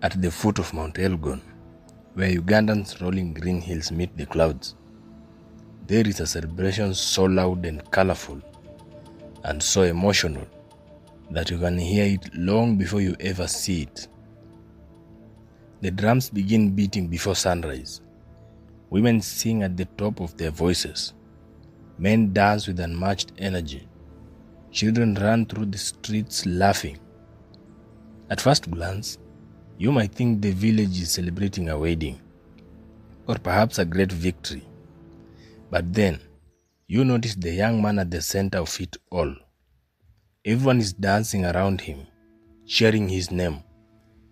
At the foot of Mount Elgon, where Uganda's rolling green hills meet the clouds, there is a celebration so loud and colorful and so emotional that you can hear it long before you ever see it. The drums begin beating before sunrise. Women sing at the top of their voices. Men dance with unmatched energy. Children run through the streets laughing. At first glance, you might think the village is celebrating a wedding or perhaps a great victory. But then, you notice the young man at the center of it all. Everyone is dancing around him, cheering his name,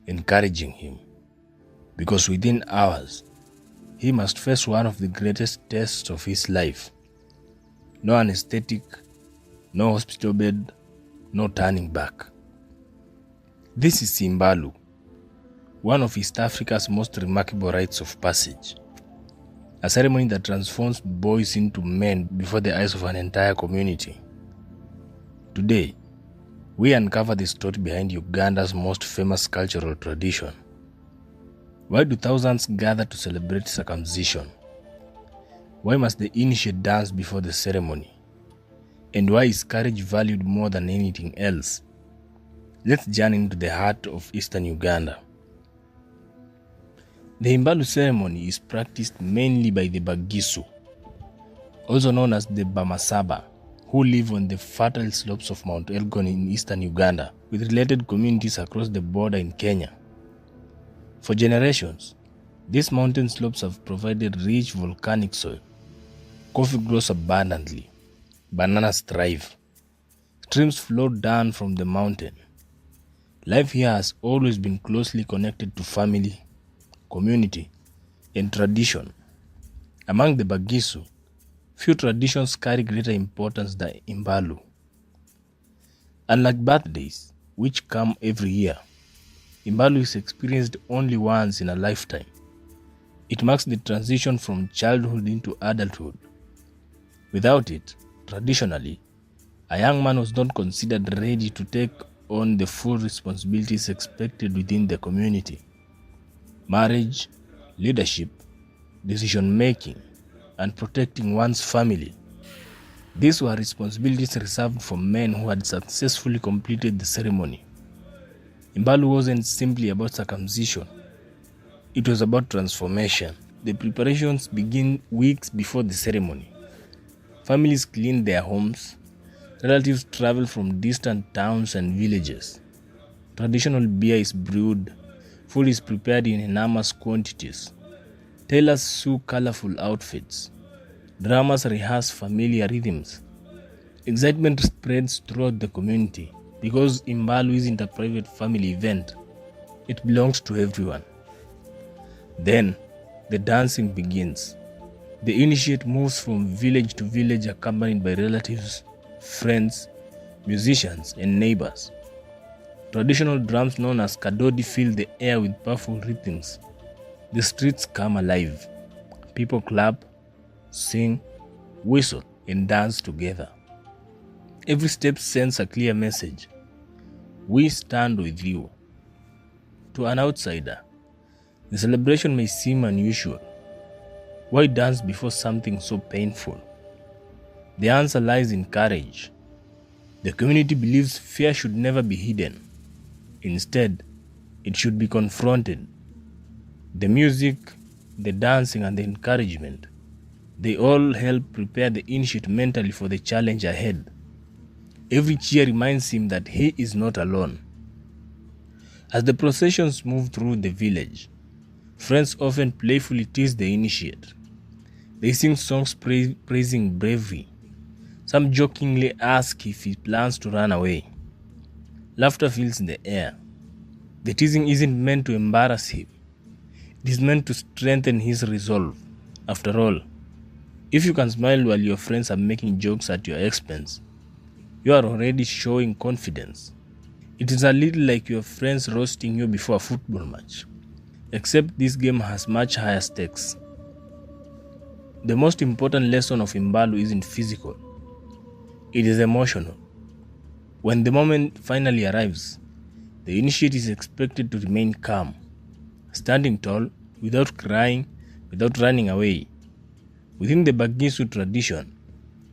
encouraging him. Because within hours, he must face one of the greatest tests of his life. No anesthetic, no hospital bed, no turning back. This is Imbalu, one of East Africa's most remarkable rites of passage. A ceremony that transforms boys into men before the eyes of an entire community. Today, we uncover the story behind Uganda's most famous cultural tradition. Why do thousands gather to celebrate circumcision? Why must the initiate dance before the ceremony? And why is courage valued more than anything else? Let's journey into the heart of eastern Uganda. The Imbalu ceremony is practiced mainly by the Bagisu, also known as the Bamasaba, who live on the fertile slopes of Mount Elgon in eastern Uganda, with related communities across the border in Kenya. For generations, these mountain slopes have provided rich volcanic soil. Coffee grows abundantly, bananas thrive, streams flow down from the mountain. Life here has always been closely connected to family, community, and tradition. Among the Bagisu, few traditions carry greater importance than Imbalu. Unlike birthdays, which come every year, Imbalu is experienced only once in a lifetime. It marks the transition from childhood into adulthood. Without it, traditionally, a young man was not considered ready to take on the full responsibilities expected within the community. Marriage, leadership, decision-making, and protecting one's family. These were responsibilities reserved for men who had successfully completed the ceremony. Imbalu wasn't simply about circumcision. It was about transformation. The preparations begin weeks before the ceremony. Families clean their homes. Relatives travel from distant towns and villages. Traditional beer is brewed. Food is prepared in enormous quantities. Tailors sew colorful outfits. Drummers rehearse familiar rhythms. Excitement spreads throughout the community because Imbalu isn't a private family event. It belongs to everyone. Then, the dancing begins. The initiate moves from village to village accompanied by relatives, friends, musicians, and neighbors. Traditional drums known as kadodi fill the air with powerful rhythms. The streets come alive. People clap, sing, whistle, and dance together. Every step sends a clear message. We stand with you. To an outsider, the celebration may seem unusual. Why dance before something so painful? The answer lies in courage. The community believes fear should never be hidden. Instead, it should be confronted. The music, the dancing, and the encouragement, they all help prepare the initiate mentally for the challenge ahead. Every cheer reminds him that he is not alone. As the processions move through the village, friends often playfully tease the initiate. They sing songs praising bravery. Some jokingly ask if he plans to run away. Laughter fills the air. The teasing isn't meant to embarrass him. It is meant to strengthen his resolve. After all, if you can smile while your friends are making jokes at your expense, you are already showing confidence. It is a little like your friends roasting you before a football match, except this game has much higher stakes. The most important lesson of Imbalu isn't physical, it is emotional. When the moment finally arrives, the initiate is expected to remain calm, standing tall, without crying, without running away. Within the Bagisu tradition,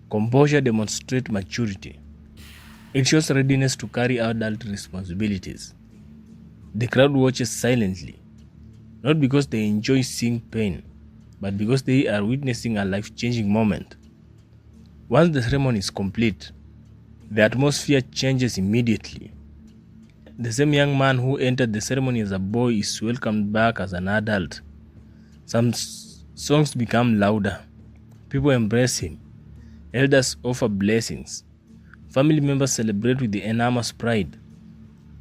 composure demonstrates maturity. It shows readiness to carry out adult responsibilities. The crowd watches silently, not because they enjoy seeing pain, but because they are witnessing a life-changing moment. Once the ceremony is complete, the atmosphere changes immediately. The same young man who entered the ceremony as a boy is welcomed back as an adult. Some songs become louder. People embrace him. Elders offer blessings. Family members celebrate with enormous pride.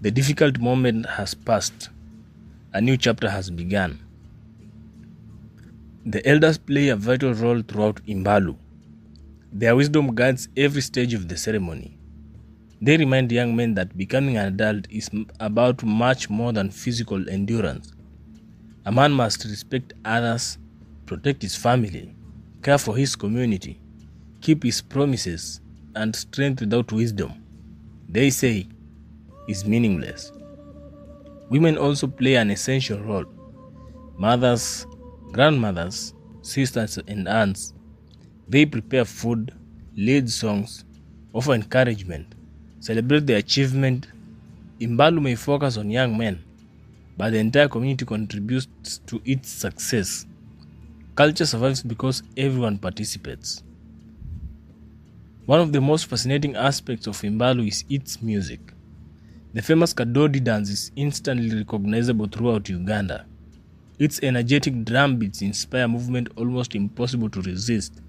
The difficult moment has passed. A new chapter has begun. The elders play a vital role throughout Imbalu. Their wisdom guides every stage of the ceremony. They remind young men that becoming an adult is about much more than physical endurance. A man must respect others, protect his family, care for his community, keep his promises, and strength without wisdom, they say, is meaningless. Women also play an essential role. Mothers, grandmothers, sisters, and aunts, they prepare food, lead songs, offer encouragement, celebrate the achievement. Imbalu may focus on young men, but the entire community contributes to its success. Culture survives because everyone participates. One of the most fascinating aspects of Imbalu is its music. The famous Kadodi dance is instantly recognizable throughout Uganda. Its energetic drum beats inspire movement almost impossible to resist.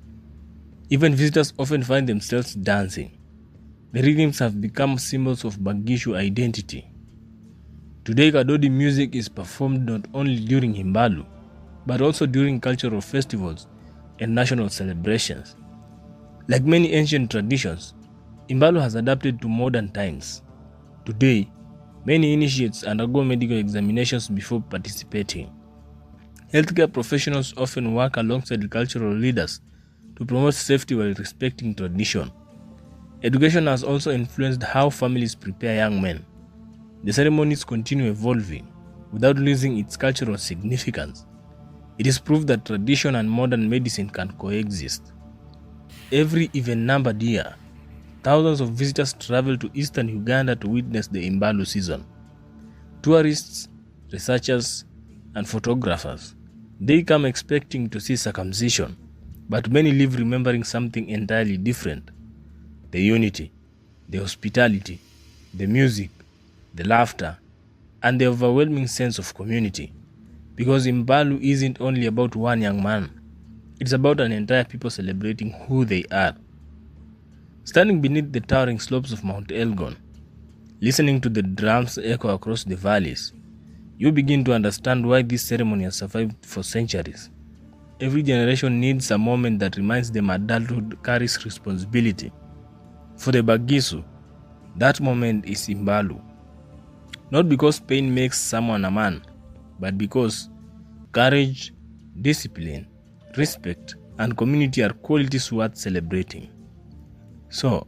Even visitors often find themselves dancing. The rhythms have become symbols of Bagishu identity. Today, Kadodi music is performed not only during Imbalu, but also during cultural festivals and national celebrations. Like many ancient traditions, Imbalu has adapted to modern times. Today, many initiates undergo medical examinations before participating. Healthcare professionals often work alongside cultural leaders to promote safety while respecting tradition. Education has also influenced how families prepare young men. The ceremonies continue evolving without losing its cultural significance. It is proof that tradition and modern medicine can coexist. Every even-numbered year, thousands of visitors travel to eastern Uganda to witness the Imbalu season. Tourists, researchers, and photographers, they come expecting to see circumcision, but many leave remembering something entirely different. The unity, the hospitality, the music, the laughter, and the overwhelming sense of community. Because Imbalu isn't only about one young man, it's about an entire people celebrating who they are. Standing beneath the towering slopes of Mount Elgon, listening to the drums echo across the valleys, you begin to understand why this ceremony has survived for centuries. Every generation needs a moment that reminds them adulthood carries responsibility. For the Bagisu, that moment is Imbalu. Not because pain makes someone a man, but because courage, discipline, respect, and community are qualities worth celebrating. So,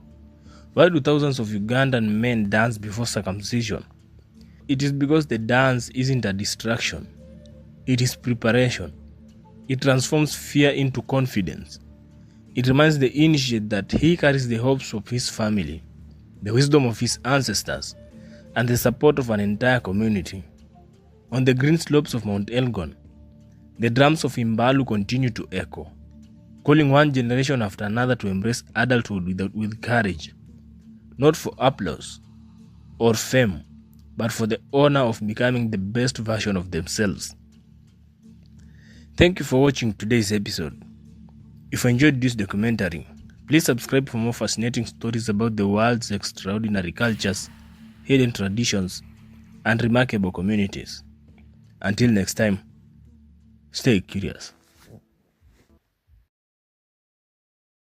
why do thousands of Ugandan men dance before circumcision? It is because the dance isn't a distraction. It is preparation. It transforms fear into confidence. It reminds the initiate that he carries the hopes of his family, the wisdom of his ancestors, and the support of an entire community. On the green slopes of Mount Elgon, the drums of Imbalu continue to echo, calling one generation after another to embrace adulthood with courage, not for applause or fame, but for the honor of becoming the best version of themselves. Thank you for watching today's episode. If you enjoyed this documentary, please subscribe for more fascinating stories about the world's extraordinary cultures, hidden traditions, and remarkable communities. Until next time, stay curious.